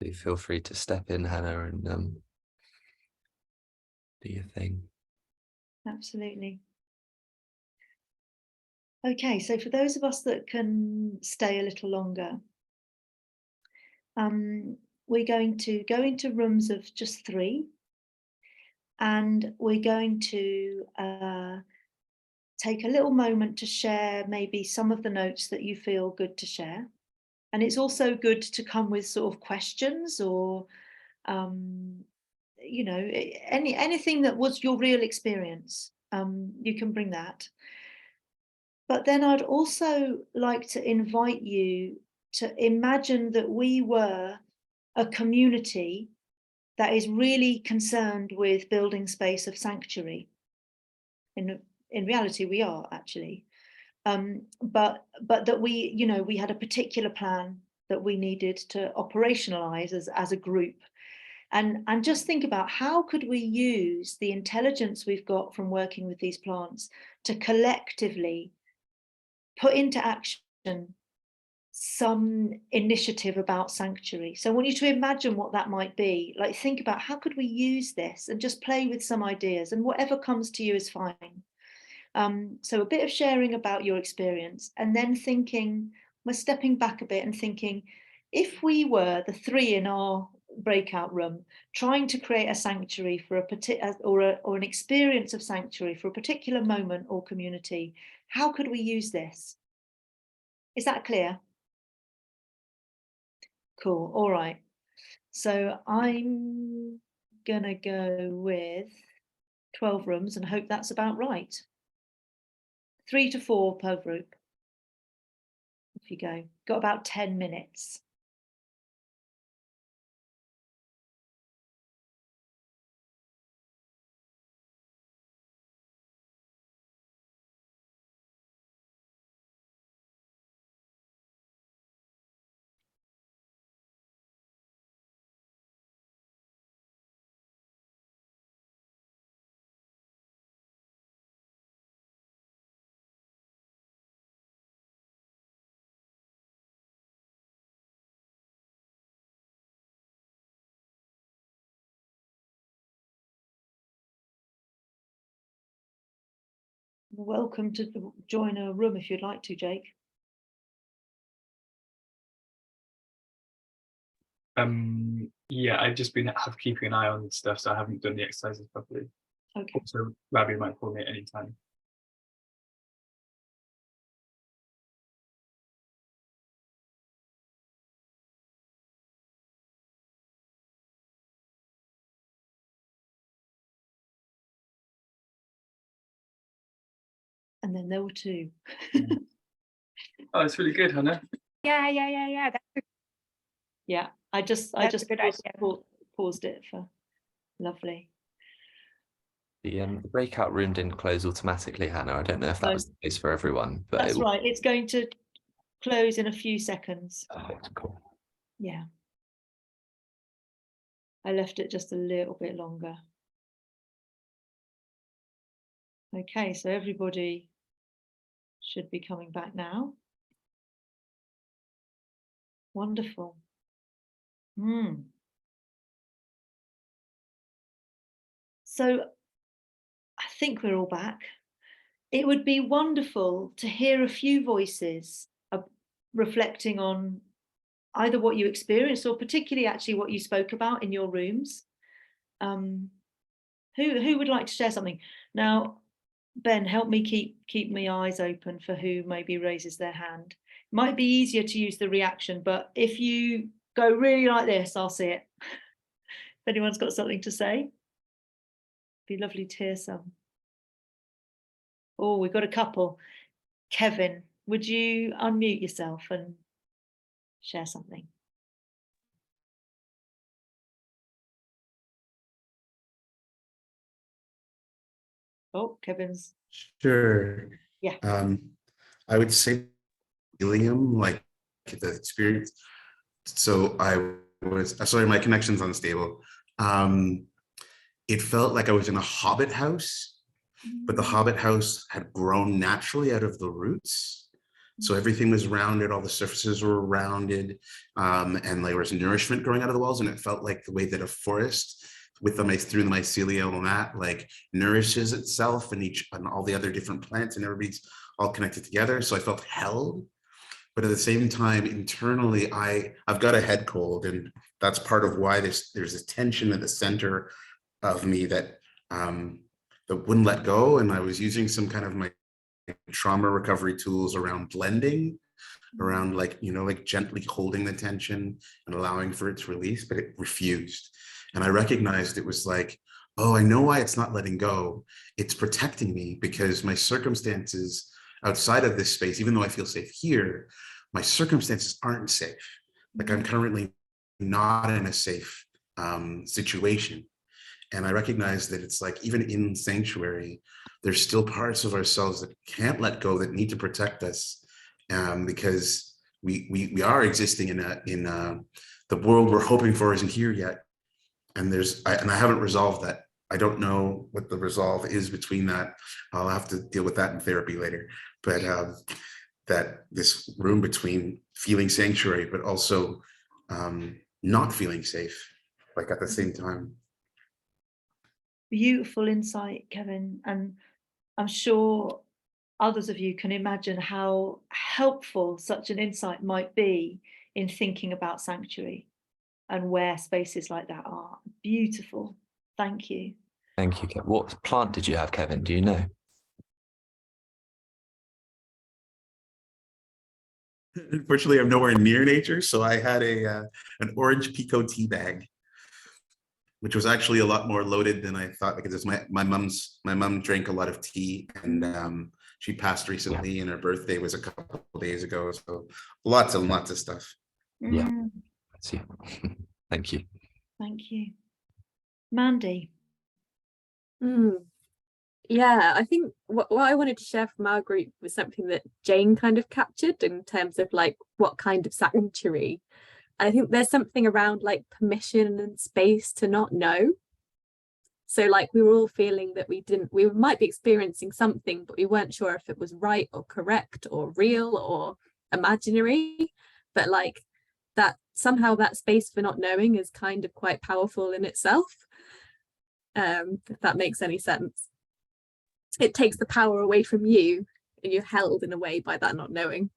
Do feel free to step in, Hannah, and do your thing. Absolutely. Okay, so for those of us that can stay a little longer, we're going to go into rooms of just 3, and we're going to take a little moment to share maybe some of the notes that you feel good to share. And it's also good to come with sort of questions or you know, anything that was your real experience. You can bring that. But then I'd also like to invite you to imagine that we were a community that is really concerned with building space of sanctuary. In reality, we are actually. but that we, you know, we had a particular plan that we needed to operationalize as a group. And just think about how could we use the intelligence we've got from working with these plants to collectively put into action some initiative about sanctuary. So I want you to imagine what that might be. Like, think about how could we use this, and just play with some ideas, and whatever comes to you is fine. So a bit of sharing about your experience, and then thinking, we're stepping back a bit and thinking, if we were the three in our breakout room trying to create a sanctuary for a particular, or an experience of sanctuary for a particular moment or community, how could we use this? Is that clear? Cool. All right. So I'm gonna go with 12 rooms and hope that's about right. 3 to 4 per group. Off you go. Got about 10 minutes. Welcome to join a room if you'd like to, Jake. Yeah, I've just been keeping an eye on stuff, so I haven't done the exercises properly. Okay. So Rabbi might call me at any time. And then there were 2. Oh, it's really good, Hannah. Yeah. Yeah, I just good paused it for lovely. The breakout room didn't close automatically, Hannah. I don't know if that was the case for everyone, but That's right. It's going to close in a few seconds. Cool. Yeah. I left it just a little bit longer. Okay, so everybody should be coming back now. Wonderful. So I think we're all back. It would be wonderful to hear a few voices reflecting on either what you experienced or particularly actually what you spoke about in your rooms. Who would like to share something? Now, Ben, help me keep my eyes open for who maybe raises their hand. Might be easier to use the reaction, but if you go really like this, I'll see it. If anyone's got something to say, be lovely to hear some. Oh, we've got a couple. Kevin, would you unmute yourself and share something? Oh, Kevin's. Sure. Yeah. I would say helium, like the experience. So sorry, my connection's unstable. It felt like I was in a hobbit house, but the hobbit house had grown naturally out of the roots. So everything was rounded, all the surfaces were rounded, and there was nourishment growing out of the walls. And it felt like the way that a forest through the mycelial mat, like nourishes itself and all the other different plants, and everybody's all connected together. So I felt held, but at the same time, internally, I've got a head cold, and that's part of why there's this tension at the center of me that wouldn't let go. And I was using some kind of my trauma recovery tools around blending, around like gently holding the tension and allowing for its release, but it refused. And I recognized it was like, oh, I know why it's not letting go. It's protecting me because my circumstances outside of this space, even though I feel safe here, my circumstances aren't safe. Like I'm currently not in a safe situation. And I recognize that it's like, even in sanctuary, there's still parts of ourselves that can't let go, that need to protect us, because we are existing in the world we're hoping for isn't here yet. And I haven't resolved that. I don't know what the resolve is between that. I'll have to deal with that in therapy later. But that this room between feeling sanctuary, but also not feeling safe, like at the same time. Beautiful insight, Kevin. And I'm sure others of you can imagine how helpful such an insight might be in thinking about sanctuary and where spaces like that are. Beautiful. Thank you. Thank you, Kevin. What plant did you have, Kevin? Do you know? Unfortunately, I'm nowhere near nature, so I had an orange pico tea bag, which was actually a lot more loaded than I thought, because it's my mom drank a lot of tea, and she passed recently, and her birthday was a couple of days ago, so lots and lots of stuff. Yeah, that's you. Thank you. Thank you. Mandy. Yeah, I think what I wanted to share from our group was something that Jane kind of captured in terms of like what kind of sanctuary. I think there's something around like permission and space to not know. So like we were all feeling that we might be experiencing something, but we weren't sure if it was right or correct or real or imaginary. But like that somehow that space for not knowing is kind of quite powerful in itself. If that makes any sense. It takes the power away from you, and you're held in a way by that not knowing.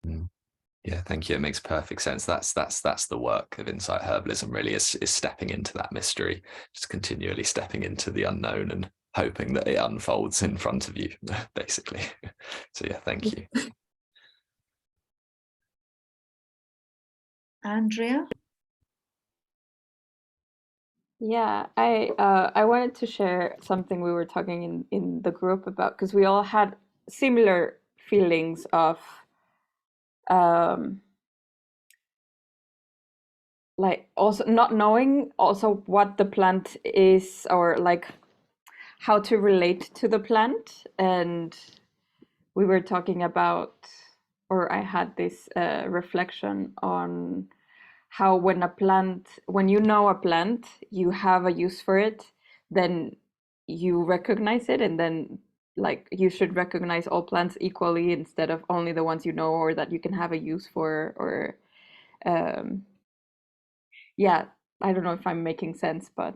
Yeah, thank you. It makes perfect sense. That's the work of Insight Herbalism, really, is stepping into that mystery, just continually stepping into the unknown and hoping that it unfolds in front of you, basically. So yeah, thank you. Andrea? Yeah, I wanted to share something we were talking in the group about, because we all had similar feelings of like also not knowing also what the plant is, or like how to relate to the plant. And we were talking about, or I had this reflection on how when you know a plant, you have a use for it, then you recognize it, and then like you should recognize all plants equally instead of only the ones you know or that you can have a use for. Or yeah, I don't know if I'm making sense, but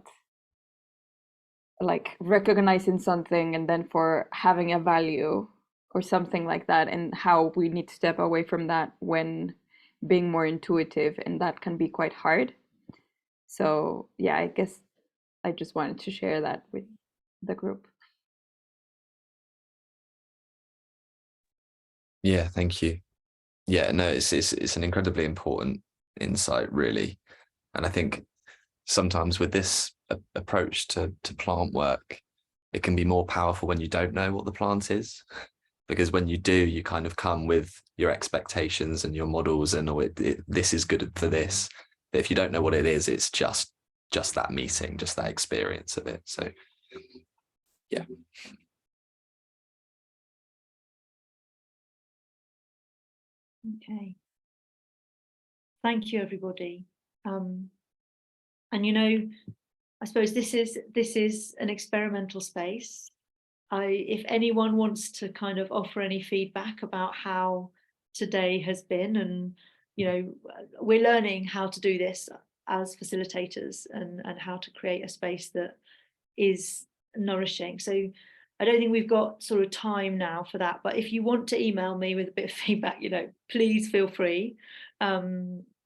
like recognizing something and then for having a value or something like that, and how we need to step away from that when being more intuitive, and that can be quite hard. So yeah, I guess I just wanted to share that with the group. Yeah, thank you. Yeah, no, it's an incredibly important insight, really. And I think sometimes with this approach to plant work, it can be more powerful when you don't know what the plant is, because when you do, you kind of come with your expectations and your models, and this is good for this. But if you don't know what it is, it's just that meeting, just that experience of it. So yeah. Okay. Thank you, everybody. And you know, I suppose this is an experimental space. If anyone wants to kind of offer any feedback about how today has been, and you know, we're learning how to do this as facilitators, and how to create a space that is nourishing. So I don't think we've got sort of time now for that, but if you want to email me with a bit of feedback, you know, please feel free. I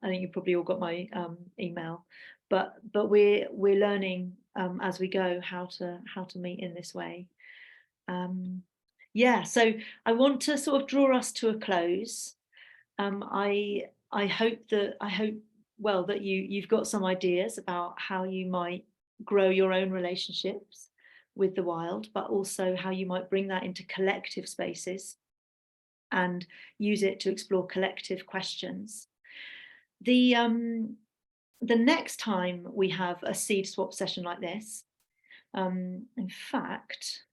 think you probably all got my email, but we're learning as we go how to meet in this way. Yeah, so I want to sort of draw us to a close. I hope that you've got some ideas about how you might grow your own relationships with the wild, but also how you might bring that into collective spaces and use it to explore collective questions. The next time we have a seed swap session like this, In fact,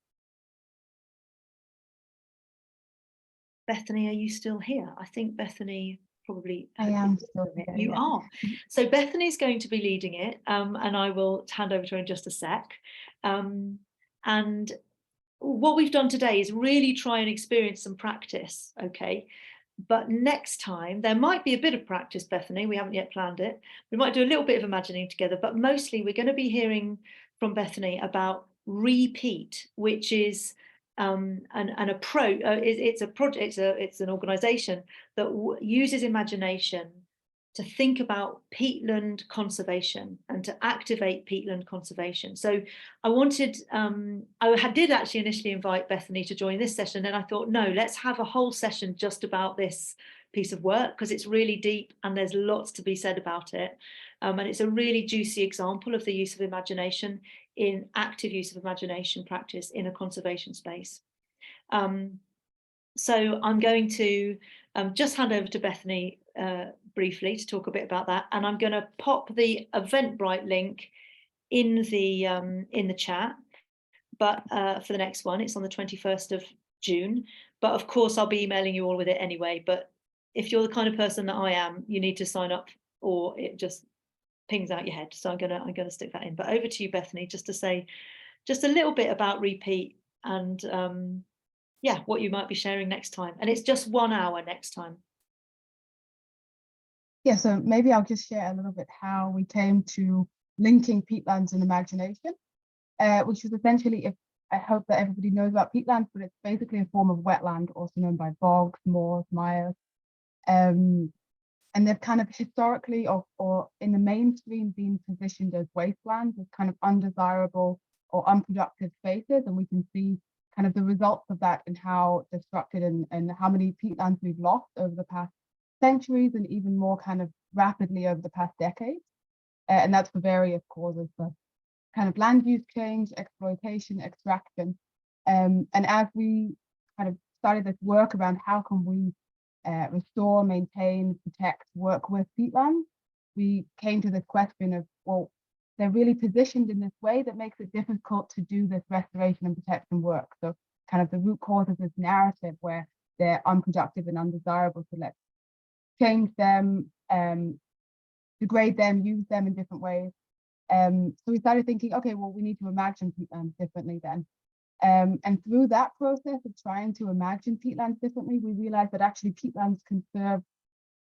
Bethany, are you still here? I think Bethany probably. I am still here. You are. So Bethany's going to be leading it, and I will hand over to her in just a sec. And what we've done today is really try and experience some practice, okay? But next time, there might be a bit of practice, Bethany, we haven't yet planned it. We might do a little bit of imagining together, but mostly we're going to be hearing from Bethany about repeat, which is an approach. It's a project, it's an organisation that uses imagination to think about peatland conservation and to activate peatland conservation. So I wanted, I did actually initially invite Bethany to join this session, and I thought, no, let's have a whole session just about this piece of work, because it's really deep and there's lots to be said about it. And it's a really juicy example of the use of imagination, in active use of imagination practice in a conservation space. So I'm going to just hand over to Bethany briefly to talk a bit about that, and I'm going to pop the Eventbrite link in the chat. But for the next one, it's on the 21st of June. But of course, I'll be emailing you all with it anyway. But if you're the kind of person that I am, you need to sign up, or it just pings out your head. So I'm gonna stick that in. But over to you, Bethany, just to say just a little bit about repeat and yeah, what you might be sharing next time. And it's just 1 hour next time. Yeah, so maybe I'll just share a little bit how we came to linking peatlands and imagination, which is essentially, I hope that everybody knows about peatlands, but it's basically a form of wetland, also known by bogs, moors, mires. And they've kind of historically or in the mainstream been positioned as wastelands, as kind of undesirable or unproductive spaces. And we can see kind of the results of that and how destructed and how many peatlands we've lost over the past centuries, and even more kind of rapidly over the past decades. And that's for various causes, for kind of land use change, exploitation, extraction. And as we kind of started this work around how can we restore, maintain, protect, work with peatlands, we came to this question of, well, they're really positioned in this way that makes it difficult to do this restoration and protection work. So kind of the root cause of this narrative where they're unproductive and undesirable, so let's change them, degrade them, use them in different ways. So we started thinking, okay, well, we need to imagine peatlands differently then. And through that process of trying to imagine peatlands differently, we realized that actually peatlands can serve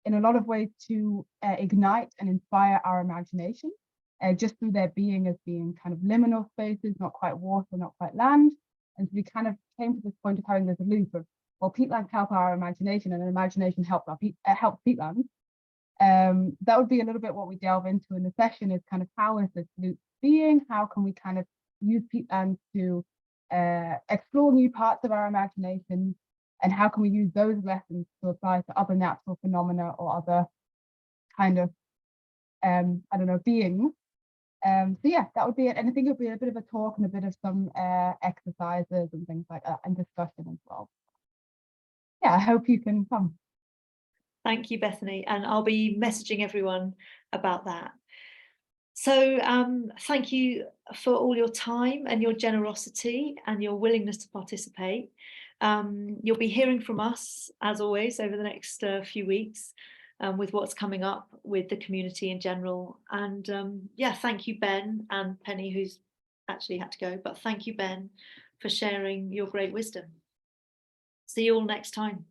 in a lot of ways to ignite and inspire our imagination, just through their being as being kind of liminal spaces, not quite water, not quite land. And so we kind of came to this point of having this loop of, well, peatlands help our imagination and imagination helps peatlands. That would be a little bit what we delve into in the session, is kind of how is this loop being? How can we kind of use peatlands to explore new parts of our imagination, and how can we use those lessons to apply to other natural phenomena or other kind of, I don't know, beings. So yeah, that would be it. And I think it would be a bit of a talk and a bit of some exercises and things like that, and discussion as well. Yeah, I hope you can come. Thank you, Bethany. And I'll be messaging everyone about that. So thank you for all your time and your generosity and your willingness to participate. You'll be hearing from us, as always, over the next few weeks with what's coming up with the community in general. And yeah, thank you, Ben and Penny, who's actually had to go, but thank you, Ben, for sharing your great wisdom. See you all next time.